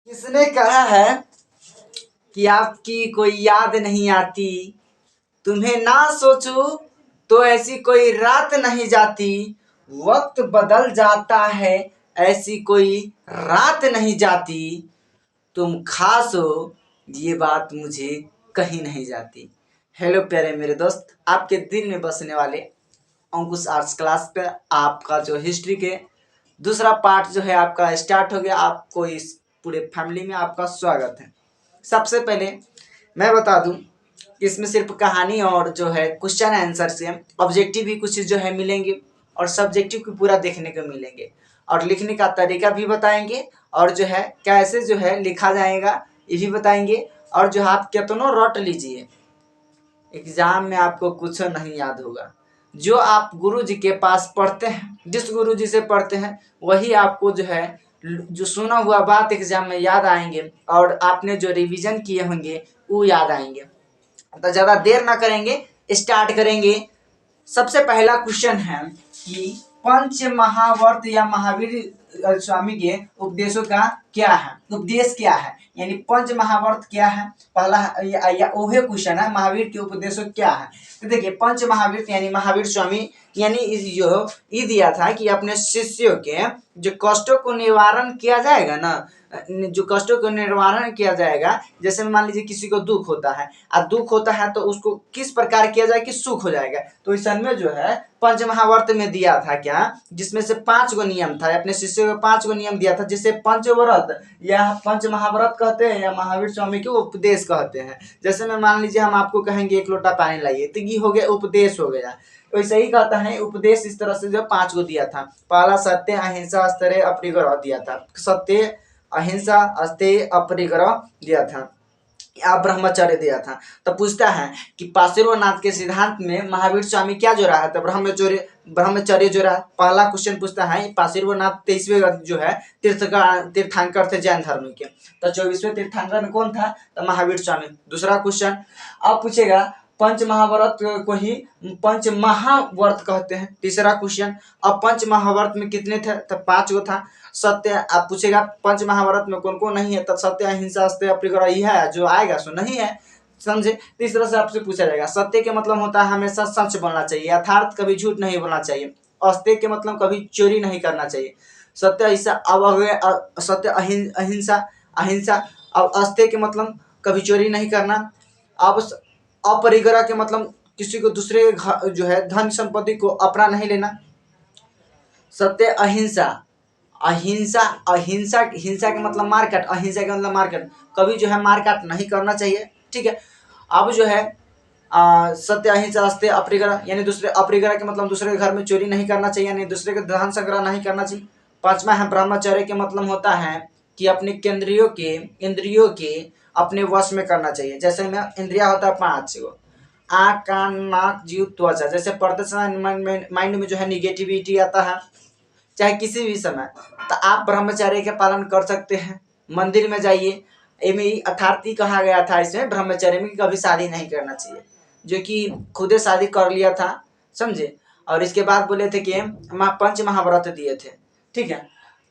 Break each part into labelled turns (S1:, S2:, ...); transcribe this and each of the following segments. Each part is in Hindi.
S1: किसने कहा है कि आपकी कोई याद नहीं आती, तुम्हें ना सोचूं तो ऐसी कोई रात नहीं जाती, वक्त बदल जाता है ऐसी कोई रात नहीं जाती, तुम खास हो ये बात मुझे कहीं नहीं जाती। हेलो प्यारे मेरे दोस्त, आपके दिल में बसने वाले अंकुश आर्ट्स क्लास पे आपका जो हिस्ट्री के दूसरा पार्ट जो है आपका स्टार्ट हो गया। आपको इस पूरे फैमिली में आपका स्वागत है। सबसे पहले मैं बता दूं कि इसमें सिर्फ कहानी और जो है क्वेश्चन आंसर से ऑब्जेक्टिव भी कुछ जो है मिलेंगे और सब्जेक्टिव को पूरा देखने को मिलेंगे और लिखने का तरीका भी बताएंगे और जो है कैसे जो है लिखा जाएगा ये भी बताएंगे। और जो है आप कितनों रट लीजिए, एग्जाम में आपको कुछ नहीं याद होगा। जो आप गुरु जी के पास पढ़ते हैं, जिस गुरु जी से पढ़ते हैं वही आपको जो है जो सुना हुआ बात एग्जाम में याद आएंगे और आपने जो रिवीजन किए होंगे वो याद आएंगे। तो ज़्यादा देर ना करेंगे, स्टार्ट करेंगे। सबसे पहला क्वेश्चन है कि पंच महावर्त या महावीर स्वामी के उपदेशों का क्या है, उपदेश क्या है, यानी पंच महावर्त क्या है। पहला या ओहे क्वेश्चन है, महावीर के उपदेशों क्या है। तो देखिए पंच महावीर यानी महावीर स्वामी यानी जो ये दिया था कि अपने शिष्यों के जो कष्टों को निवारण किया जाएगा ना, जो कष्टों को निवारण किया जाएगा। जैसे मान लीजिए किसी को दुख होता है और दुख होता है तो उसको किस प्रकार किया जाए कि सुख हो जाएगा। तो इस में जो है पंच महावर्त में दिया था क्या, जिसमें से 5 गो नियम था। अपने शिष्यों को 5 गो नियम दिया था जिसे पंचव्रत या पंच महाव्रत कहते हैं या महावीर स्वामी के उपदेश कहते हैं। जैसे में मान लीजिए हम आपको कहेंगे 1 लोटा पानी लाइए तो ये हो गया उपदेश हो गया। वैसे ही कहता है उपदेश इस तरह से जो 5 गो दिया था। पहला सत्य अहिंसा अस्तेय अपरिग्रह दिया था, सत्य अहिंसा अस्तेय अपरिग्रह दिया था, या ब्रह्मचर्य दिया था। तो पूछता है कि पार्श्वनाथ के सिद्धांत में महावीर स्वामी क्या जोड़ा है, तो ब्रह्मचर्य जोड़ा है। पहला क्वेश्चन पूछता है पार्श्वनाथ 23वें जो है तीर्थंकर थे जैन धर्म के, तो 24वें तीर्थंकर कौन था, तो महावीर स्वामी। दूसरा क्वेश्चन अब पूछेगा पंच महाव्रत को ही पंच महाव्रत कहते हैं। तीसरा क्वेश्चन अब पंच महाव्रत में कितने थे, तो 5 गो था। सत्य आप पूछेगा पंच महाभारत में कौन कौन नहीं है, तब सत्य अहिंसा अस्तेय अपरिग्रह ही है, जो आएगा सो नहीं है, समझे। तो इस तरह से आपसे पूछा जाएगा। सत्य के मतलब होता है हमेशा सच बोलना चाहिए, यथार्थ कभी झूठ नहीं बोलना चाहिए। अस्तेय के मतलब कभी चोरी नहीं करना चाहिए। सत्य अहिंसा अब सत्य अहिंसा अहिंसा। अब अस्तेय के मतलब कभी चोरी नहीं करना। अब अपरिग्रह के मतलब किसी को दूसरे जो है धन संपत्ति को अपना नहीं लेना। सत्य अहिंसा अहिंसा अहिंसा हिंसा के मतलब मारकाट, अहिंसा के मतलब मारकाट, कभी जो है मारकाट नहीं करना चाहिए, ठीक है। अब जो है सत्य अहिंसा अस्तेय अपरिग्रह यानी दूसरे अपरिग्रह के मतलब दूसरे के घर में चोरी नहीं करना चाहिए, यानी दूसरे के धन संग्रह नहीं करना चाहिए। 5वां है ब्रह्मचर्य के मतलब होता है कि अपने इंद्रियों के अपने वश में करना चाहिए। जैसे में इंद्रिया होता है 5 गो, आँख कान नाक जीभ त्वचा। जैसे पढ़ते समय माइंड में जो है निगेटिविटी आता है चाहे किसी भी समय, तो आप ब्रह्मचर्य के पालन कर सकते हैं। मंदिर में जाइए, एमें अर्थार्थी कहा गया था इसमें ब्रह्मचर्य में कभी शादी नहीं करना चाहिए, जो कि खुदे शादी कर लिया था, समझे। और इसके बाद बोले थे कि पंच महाव्रत दिए थे, ठीक है।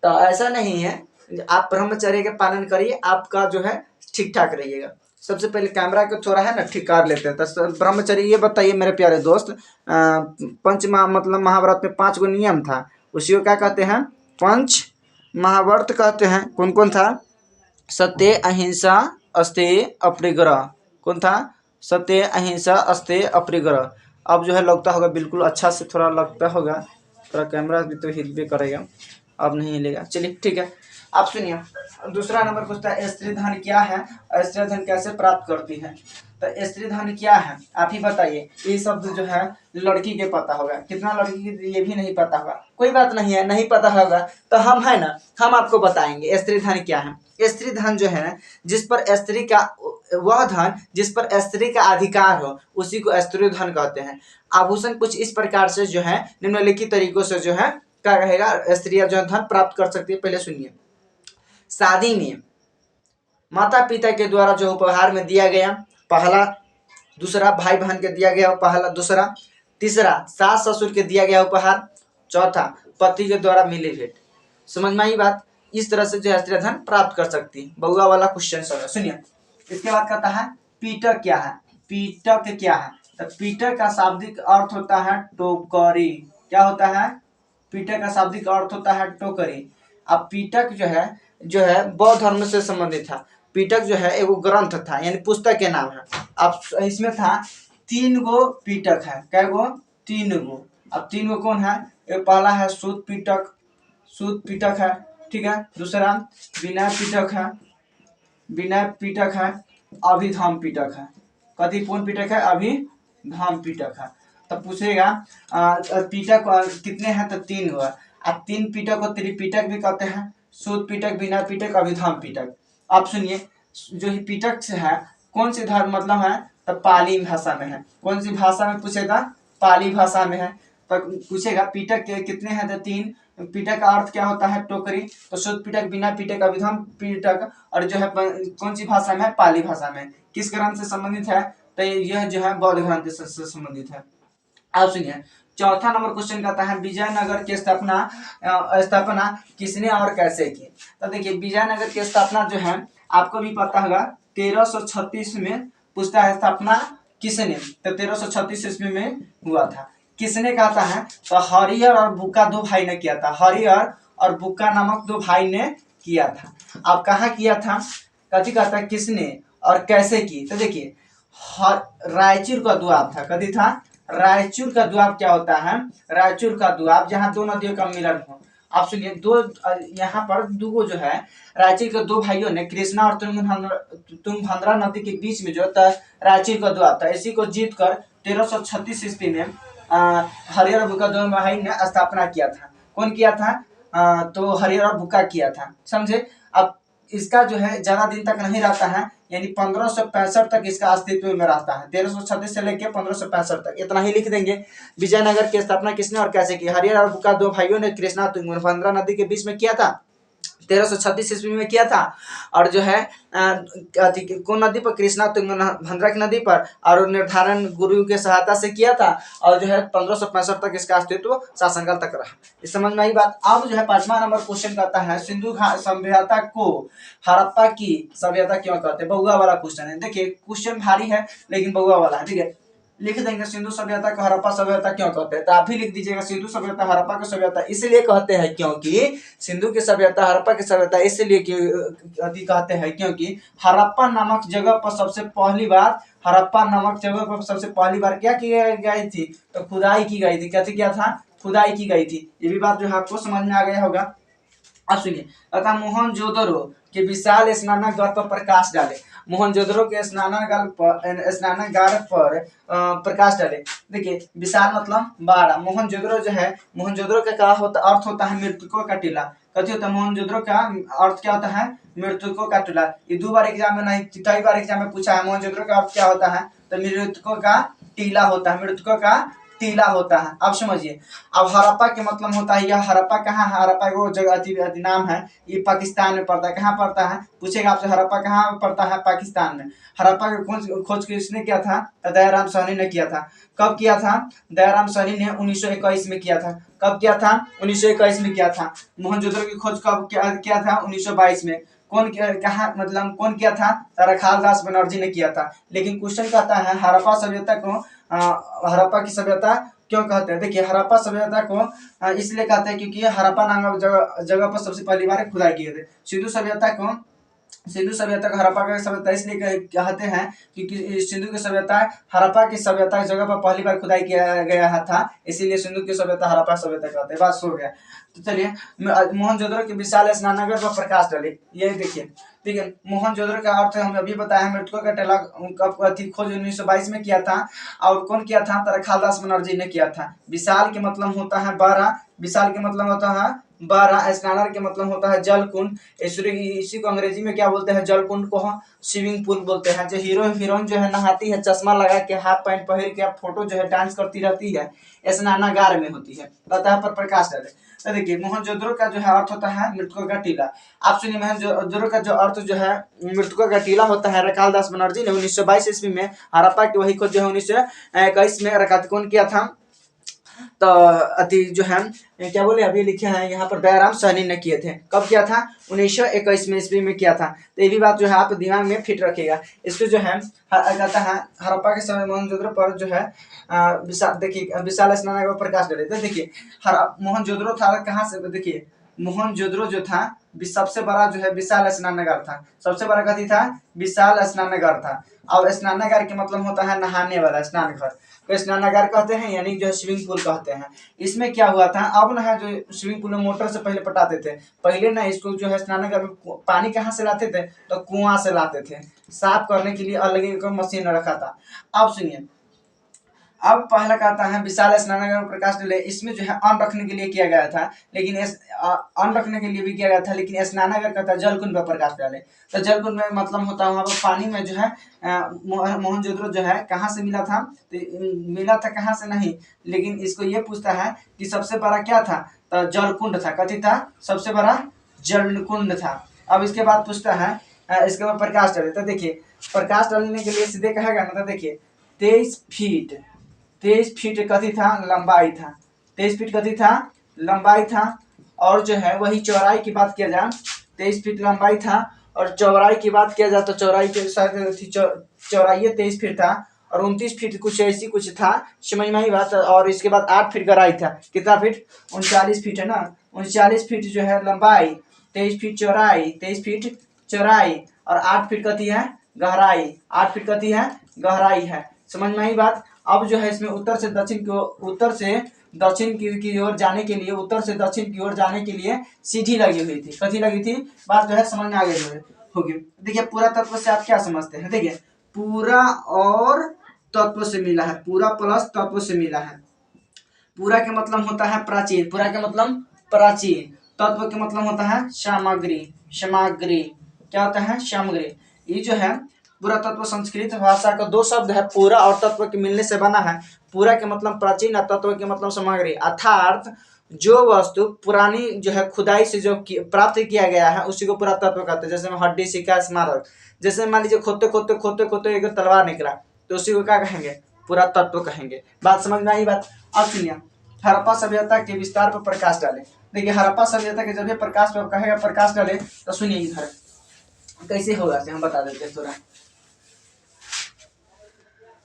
S1: तो ऐसा नहीं है, आप ब्रह्मचर्य के पालन करिए, आपका जो है ठीक ठाक रहिएगा। सबसे पहले कैमरा को थोड़ा है ना ठीक कर लेते हैं। तो ब्रह्मचर्य ये बताइए मेरे प्यारे दोस्त, पंच मतलब महाव्रत में 5 गो नियम था, उसी को क्या कहते हैं, पंच महाव्रत कहते हैं। कौन कौन था, सत्य अहिंसा अस्तेय अपरिग्रह। कौन था, सत्य अहिंसा अस्तेय अपरिग्रह। अब जो है लगता होगा बिल्कुल अच्छा से, थोड़ा लगता होगा, थोड़ा कैमरा भी तो हिल भी करेगा, अब नहीं हिलेगा, चलिए ठीक है। आप सुनिए, दूसरा नंबर पूछता है स्त्री धन क्या है, स्त्री धन कैसे प्राप्त करती है। तो स्त्री धन क्या है आप ही बताइए। ये शब्द जो है लड़की के पता होगा, कितना लड़की के ये भी नहीं पता होगा, कोई बात नहीं है, नहीं पता होगा तो हम है ना, हम आपको बताएंगे स्त्री धन क्या है। स्त्री धन जो है जिस पर स्त्री का, वह धन जिस पर स्त्री का अधिकार हो उसी को स्त्री धन कहते हैं। आभूषण कुछ इस प्रकार से जो है निम्नलिखित तरीकों से जो है क्या रहेगा, स्त्रियां जो है धन प्राप्त कर सकती है। पहले सुनिए, शादी में माता पिता के द्वारा जो उपहार में दिया गया पहला, दूसरा भाई बहन के दिया गया पहला दूसरा, तीसरा सास ससुर के दिया गया उपहार, चौथा पति के द्वारा मिली भेंट। समझ में आई बात। इस तरह से जो है स्त्रियां धन प्राप्त कर सकती। बउआ वाला क्वेश्चन सर सुनिए। इसके बाद कहता है पीटक क्या है। पीटक क्या है? तो पीटक का शाब्दिक अर्थ होता है टोकरी। क्या होता है? पीटक का शाब्दिक अर्थ होता है टोकरी। अब पीटक जो है बौद्ध धर्म से संबंधित था। पीटक जो है एगो ग्रंथ था, यानी पुस्तक के नाम है। अब इसमें था 3 गो पीटक है। कै गो? 3 गो। अब 3 गो कौन है? एक पहला है सूत पीटक, सूत पीटक है, ठीक है। दूसरा विनय पीटक है, विनय पीटक है। अभिधाम पीटक है। कथी कौन पीटक है? अभिधाम पीटक है। तब पूछेगा पीटक कितने हैं? तो 3 गो। अब 3 पीटक को त्रिपीटक भी कहते हैं, सूत पीटक, विनय पीटक, अभिधाम पीटक। आप सुनिए, जो ही पीटक से है कौन सी धर्म मतलब है? तो पाली भाषा में है। कौन सी भाषा में पूछेगा? पाली भाषा में है। तो पूछेगा पीटक के कितने हैं? तो 3। पीटक का अर्थ क्या होता है? टोकरी। तो शुद्ध पीटक, बिना पीटक, अभिधाम पीटक, और जो है कौन सी भाषा में है? पाली भाषा में। किस ग्रंथ से संबंधित है? तो यह जो है बौद्ध ग्रंथ से संबंधित है। आप सुनिए, चौथा नंबर क्वेश्चन कहता है विजयनगर की स्थापना किसने और कैसे की। तो देखिए, विजयनगर की स्थापना जो है आपको भी पता होगा 1336 में पूछता है स्थापना किसने। तो 1336 ईस्वी में हुआ था। किसने कहता है? तो हरिहर और बुक्का 2 भाई ने किया था। हरिहर और बुक्का नामक 2 भाई ने किया था। अब कहाँ किया था? कथी कहता है किसने और कैसे की। तो देखिए, रायचूर का दुआब था। कथी था? रायचूर का दुआब क्या होता है? रायचूर का दुआब जहाँ 2 नदियों का मिलन हो। आप सुनिए, यहाँ पर 2 जो है रायचूर के 2 भाइयों ने कृष्णा और तुंगभद्रा नदी के बीच में जो था रायचूर का दुआब था। इसी को जीत कर 1336 ईस्वी में हरिहर और बुक्का 2 भाई ने स्थापना किया था। कौन किया था? तो हरिहर और बुक्का किया था, समझे। अब इसका जो है ज्यादा दिन तक नहीं रहता है, यानी 1565 तक इसका अस्तित्व में रहता है। 1336 से लेकर 1565 तक, इतना ही लिख देंगे। विजयनगर की स्थापना किसने और कैसे की? हरिहर और बुक्का 2 भाइयों ने कृष्णा तुंगभद्रा नदी के बीच में किया था। 1336 ईस्वी में किया था। और जो है कौन नदी पर? कृष्णा तुंगभद्रा की नदी पर। और निर्धारण गुरु के सहायता से किया था। और जो है 1565 तक इसका अस्तित्व शासनकाल तक रहा। इस समझ में आई बात। अब जो है 5वां नंबर क्वेश्चन कहता है सिंधु सभ्यता को हड़प्पा की सभ्यता क्यों कहते हैं। बउआ वाला क्वेश्चन है। देखिए, क्वेश्चन भारी है लेकिन बउआ वाला है, ठीक है। लिख देंगे सिंधु सभ्यता को हड़प्पा सभ्यता क्यों कहते हैं। तो आप भी लिख दीजिएगा सिंधु सभ्यता हड़प्पा की सभ्यता इसलिए कहते हैं क्योंकि सिंधु की सभ्यता हड़प्पा की सभ्यता इसलिए कहते हैं क्योंकि हड़प्पा नामक जगह पर सबसे पहली बार क्या की गई थी? तो खुदाई की गई थी। कैसे किया था? खुदाई की गई थी। ये भी बात जो है आपको समझ में आ गया होगा। अब सुनिए, तथा मोहनजोदड़ो के विशाल स्नानागार पर प्रकाश डाले। मोहनजोदड़ो के स्नानागार पर प्रकाश डाले। देखिए, विशाल मतलब बड़ा। मोहनजोदड़ो जो है, मोहनजोदड़ो का क्या होता अर्थ होता है? मृतकों का टीला। कथी होता है? मोहनजोदड़ो का अर्थ क्या होता है? मृतकों का टीला। ये 2 बार एग्जाम में नहीं, कई बार एग्जाम में पूछा है मोहनजोदड़ो का अर्थ क्या होता है? तो मृतकों का टीला होता है। मृतकों का टीला होता है। आप समझिए। अब हड़प्पा के मतलब होता है, यह हड़प्पा कहाँ है? हड़प्पा वो जगह नाम है, ये पाकिस्तान में पड़ता है। कहाँ पड़ता है? पूछेगा आपसे, हड़प्पा कहाँ पड़ता है? पाकिस्तान में। हड़प्पा की खोज किसने किया था? तो दयाराम साहनी ने किया था। कब किया था? दयाराम साहनी ने 1921 में किया था। कब किया था? 1921 में किया था। मोहनजोदड़ो की खोज कब किया था? 1922 में। कौन कहा मतलब कौन किया था? रखालदास बनर्जी ने किया था। लेकिन क्वेश्चन कहता है हड़प्पा सभ्यता को हड़प्पा की सभ्यता क्यों कहते हैं। देखिए, हड़प्पा सभ्यता को इसलिए कहते हैं क्योंकि हड़प्पा नामक जगह पर सबसे पहली बार खुदाई किए थे। सिंधु सभ्यता को हड़प्पा की सभ्यता इसलिए कहते हैं क्योंकि सिंधु की सभ्यता हड़प्पा की सभ्यता जगह पर पहली बार खुदाई किया गया था, इसीलिए सिंधु की सभ्यता हड़प्पा सभ्यता कहते हैं। बात हो गया। तो चलिए, मोहनजोदड़ो के विशाल स्नानागार पर प्रकाश डाले। ये देखिए, ठीक है। मोहनजोदड़ो का अर्थ हम अभी बताया, मृतकों का टीला खोज 1922 में किया था। और कौन किया था? रखालदास बनर्जी ने किया था। विशाल के मतलब होता है बड़ा। विशाल के मतलब होता है बड़ा। स्नानर के मतलब होता है जल कुंड। इसी को अंग्रेजी में क्या बोलते हैं? जल कुंड को स्विमिंग पूल बोलते हैं। जो हीरो हीरोइन जो है नहाती है, चश्मा लगा के, हाफ पैंट पहन के, फोटो जो है डांस करती रहती है, स्नानागार में होती है। सतह पर प्रकाश डाले। तो देखिए, मोहनजोदड़ो का जो है अर्थ होता है मृतकों का टीला। आप सुनिए, मोहनजोदड़ो का जो अर्थ जो है मृतकों का टीला होता है। रखालदास बनर्जी ने 1922 ईस्वी में हड़प्पा की वही खोज जो है 1921 में कौन किया था? तो अति जो है क्या बोले अभी लिखे हैं यहाँ पर दयाराम साहनी ने किए थे। कब किया था? 1921 में ईस्वी में किया था। तो ये भी बात जो है आप दिमाग में फिट रखिएगा। इसको जो है कहता है हड़प्पा के समय मोहनजोदड़ो पर जो है देखिए विशाल स्नानागार पर प्रकाश डाले। तो देखिए मोहनजोदड़ो था कहाँ से? देखिए मोहनजोदड़ो जो था सबसे बड़ा जो है विशाल स्नानागार था। सबसे बड़ा कथी था? विशाल स्नानागार था। और स्नानागार के मतलब होता है नहाने वाला स्नान घर को स्नानागार कहते हैं, यानी जो है स्विमिंग पूल कहते हैं। इसमें क्या हुआ था, अब ना है जो स्विमिंग पूल में मोटर से पहले पटाते थे, पहले ना इसको जो है स्नानागार में पानी कहाँ से लाते थे? तो कुआं से लाते थे। साफ करने के लिए अलग एक मशीन रखा था। अब सुनिए, अब पहला कहता है विशाल स्नानागार में प्रकाश डाले। इसमें जो है अन्न रखने के लिए किया गया था, लेकिन अन्न रखने के लिए भी किया गया था, लेकिन स्नानागार कहता है जलकुंड पर प्रकाश डाले। तो जलकुंड में मतलब होता है वहाँ पर पानी में जो है मोहनजोदड़ो जो है कहाँ से मिला था? तो मिला था कहाँ से नहीं, लेकिन इसको ये पूछता है कि सबसे बड़ा क्या था? तो जलकुंड था। कथी था? सबसे बड़ा जलकुंड था। अब इसके बाद पूछता है इसके बाद प्रकाश डाले। तो देखिए प्रकाश डालने के लिए सीधे कहेगा ना, तो देखिए 23 फीट कथी था? लंबाई था। 23 फीट कथी था? लंबाई था। और जो है वही चौड़ाई की बात किया जाए, 23 फीट लंबाई था और चौड़ाई की बात किया जाए तो चौड़ाई के साथ चौड़ाई 23 फीट था और 29 फीट कुछ ऐसी कुछ था, समझ में आई बात। और इसके बाद 8 फीट गहराई था। कितना फीट? 39 फीट है ना। 39 फीट जो है लंबाई, 23 फीट चौड़ाई, 23 फीट चौड़ाई और 8 फीट कथी है? गहराई। 8 फीट कथी है? गहराई है। समझ में आई बात। अब जो है इसमें उत्तर से दक्षिण की ओर जाने के लिए, उत्तर से दक्षिण की ओर जाने के लिए सीढ़ी लगी हुई थी। कथी लगी थी? बात जो है समझ में आ गई होगी। देखिए पूरा तत्व से आप क्या समझते हैं? देखिए पूरा और तत्व से मिला है, पूरा प्लस तत्व से मिला है। पूरा के मतलब होता है प्राचीन, पूरा के मतलब प्राचीन। तत्व के मतलब होता है सामग्री। सामग्री क्या होता है? सामग्री। ये जो है पूरा तत्व संस्कृत भाषा का दो शब्द है, पूरा और तत्व के मिलने से बना है। पूरा के मतलब प्राचीन और तत्व के मतलब सामग्री, अर्थात जो वस्तु पुरानी जो है खुदाई से जो प्राप्त किया गया है उसी को पूरा तत्व कहते हैं। जैसे हड्डी, सिक्का, स्मारक। जैसे मान लीजिए खोदते खोदते खोदते खोदते एक तलवार निकला तो उसी को क्या कहेंगे? पूरा तत्व कहेंगे। बात समझ में आई बात। अब सुनिए हड़प्पा सभ्यता के विस्तार पर प्रकाश डाले। देखिए हड़प्पा सभ्यता के जब ये प्रकाश पर कहेगा प्रकाश डाले तो सुनिए इधर कैसे होगा हम बता देते हैं थोड़ा।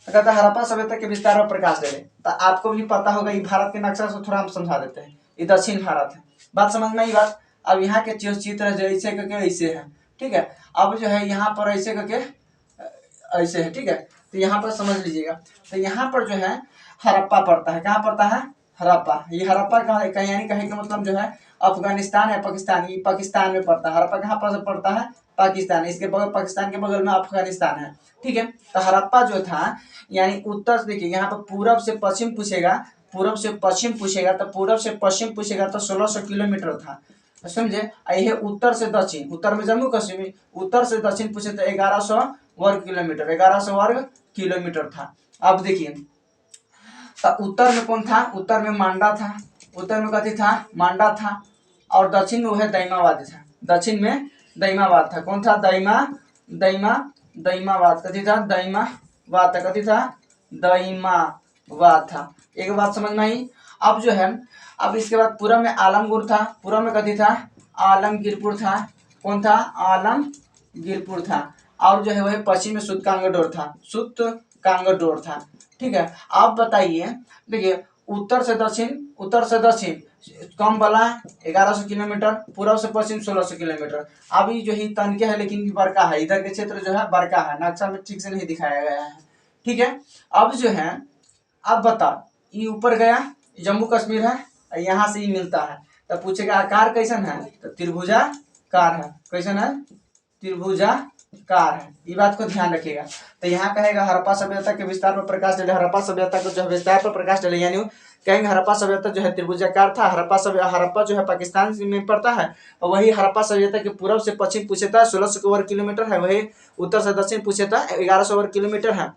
S1: कहता है हड़प्पा सभ्यता के विस्तार पर प्रकाश डाले। तो आपको भी पता होगा ये भारत के नक्शा से थोड़ा हम समझा देते हैं। ये दक्षिण भारत है। बात समझ में आई बात। अब यहाँ के चित्र जैसे करके ऐसे है, ठीक है। अब जो है यहाँ पर ऐसे करके ऐसे है, ठीक है। तो यहाँ पर समझ लीजिएगा। तो यहाँ पर जो है हड़प्पा पड़ता है। कहाँ पड़ता है? हड़प्पा। ये हड़प्पा का यानी कहे का मतलब जो है अफगानिस्तान है, पाकिस्तान। ये पाकिस्तान में पड़ता है। हड़प्पा कहाँ पर पड़ता है? पाकिस्तान। इसके बगल पाकिस्तान के बगल में अफगानिस्तान है, ठीक है। तो हड़प्पा जो था यानी उत्तर से, देखिए यहाँ पर पूरब से पश्चिम पूछेगा, पूरब से पश्चिम पूछेगा तो पूरब से पश्चिम पूछेगा तो 1600 किलोमीटर था, समझे। यह उत्तर से दक्षिण, उत्तर में जम्मू कश्मीर, उत्तर से दक्षिण पूछे तो 1100 वर्ग किलोमीटर, 1100 वर्ग किलोमीटर था। अब देखिए तो उत्तर में कौन था? उत्तर में मांडा था। उत्तर में कथी था? मांडा था। और दक्षिण में वह दैमाबाद था। दक्षिण में दैमाबाद था। कौन था? दैमाबाद। कथी था? दैमाबाद था। कथी था? दैमाबाद था। एक बात समझ में आई। अब जो है अब इसके बाद पूरब में आलमगीर था। पूरब में कथी था? आलमगीरपुर था। कौन था? आलमगीरपुर था। और जो है वह पश्चिम में सुतकांगडोर था। सुतकांगडोर था, ठीक है। आप बताइए, देखिए उत्तर से दक्षिण कम वाला 1100 किलोमीटर, पूर्व से पश्चिम 1600 किलोमीटर। अभी जो ही तनके है लेकिन बड़का है, इधर के क्षेत्र जो है बड़का है, नक्शा में ठीक से नहीं दिखाया गया है, ठीक है। अब जो है अब बताओ ये ऊपर गया जम्मू कश्मीर है, यहाँ से ही मिलता है। तो पूछेगा आकार कैसन है? तो त्रिभुजाकार है। कैसन है? त्रिभुजाकार है। ये बात को ध्यान रखिएगा। तो यहाँ कहेगा हड़प्पा सभ्यता के विस्तार पर प्रकाश डाले। हड़प्पा सभ्यता को जो है विस्तार पर प्रकाश डाले, यानी कहेंगे हड़प्पा सभ्यता जो है त्रिभुजाकार था। हड़प्पा जो है पाकिस्तान में पड़ता है और वही हड़प्पा सभ्यता के पूर्व से पश्चिम पूछे था 1600 वर्ग किलोमीटर है, वही उत्तर से दक्षिण पूछे था 1100 वर्ग किलोमीटर है।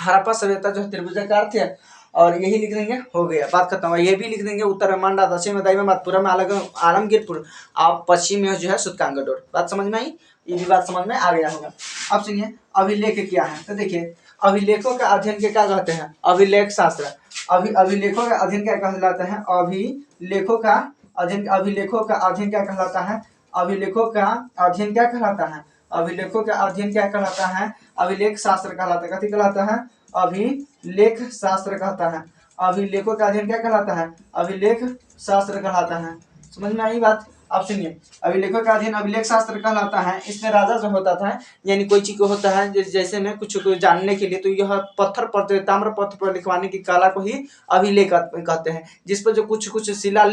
S1: हड़प्पा सभ्यता जो है त्रिभुजाकार थे और यही लिख देंगे, हो गया, बात खत्म हुआ। ये भी लिख देंगे उत्तर में मांडा, दक्षिण में दैमाबाद, पूर्व में आलमगीरपुर और पश्चिम में जो है सुतकांगडोर। बात समझ में आई। ये भी बात समझ में आ गया होगा। अब सुनिए अभिलेख क्या है। तो देखिए अभिलेखों का अध्ययन के क्या कहते हैं? अभिलेख शास्त्र। अभिलेखों का अध्ययन क्या कहलाता है? अभिलेखों का अध्ययन क्या कहलाता है? अभिलेखों का अध्ययन क्या कहलाता है? अभिलेखों का अध्ययन क्या कहलाता है? अभिलेख शास्त्र कहलाता है। कथी कहलाता है? अभिलेख शास्त्र कहता है। अभिलेखों का अध्ययन क्या कहलाता है? अभिलेख शास्त्र कहलाता है। समझ में आई बात? अब सुनिए, अभिलेखों का अध्ययन अभिलेख शास्त्र कहलाता है। इसमें राजा जो होता था, यानी कोई चीज को होता है जैसे में कुछ को जानने के लिए, तो यह पत्थर पर, ताम्र पत्र पर लिखवाने की कला को ही अभिलेख कहते हैं। जिस पर जो कुछ शिला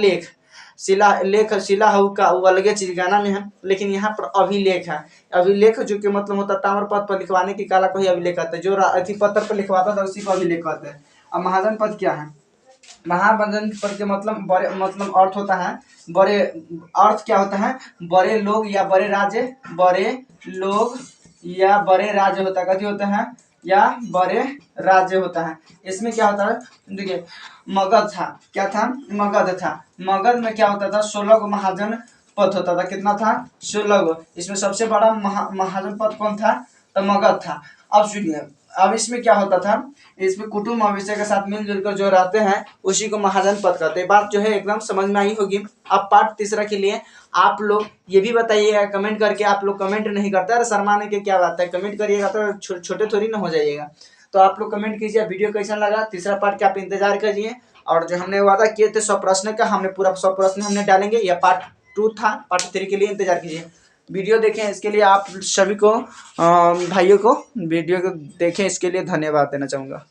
S1: का वो अलगे चीज गाना में है, लेकिन यहाँ पर अभिलेख है। अभिलेख जो कि मतलब होता है ताम्र पत्र पर लिखवाने की कला को ही अभिलेख कहते हैं। जो अति पत्र पर लिखवाता था उसी को अभिलेख कहते हैं। अब महाजन पद क्या है? महाजन पद के मतलब बड़े, मतलब अर्थ होता है बड़े। अर्थ क्या होता है? बड़े लोग या बड़े राज्य, बड़े राज्य होता है। कथी होता है? या बड़े राज्य होता है। इसमें क्या होता है? देखिए, मगध था। क्या था? मगध था। मगध में क्या होता था? 16 गो महाजन पद होता था। कितना था? 16 गो। इसमें सबसे बड़ा महाजन पद कौन था? तो मगध था। अब सुनिए, अब इसमें क्या होता था? इसमें कुटुंब मवेशी के साथ मिलजुल कर जो रहते हैं उसी को महाजन पद कहते हैं। बात जो है एकदम समझ में आई होगी। अब पार्ट तीसरा के लिए आप लोग ये भी बताइएगा कमेंट करके। आप लोग कमेंट नहीं करते, अरे शर्माने की क्या बात है, कमेंट करिएगा तो छोटे थोड़ी ना हो जाइएगा। तो आप लोग कमेंट कीजिए वीडियो कैसा लगा। तीसरा पार्ट का आप इंतजार करिए। और जो हमने वादा किए थे 100 प्रश्न का, हमने पूरा 100 प्रश्न हमने डालेंगे। यह पार्ट 2 था। पार्ट 3 के लिए इंतजार कीजिए। वीडियो देखें, इसके लिए आप सभी को भाइयों को वीडियो को देखें, इसके लिए धन्यवाद देना चाहूँगा।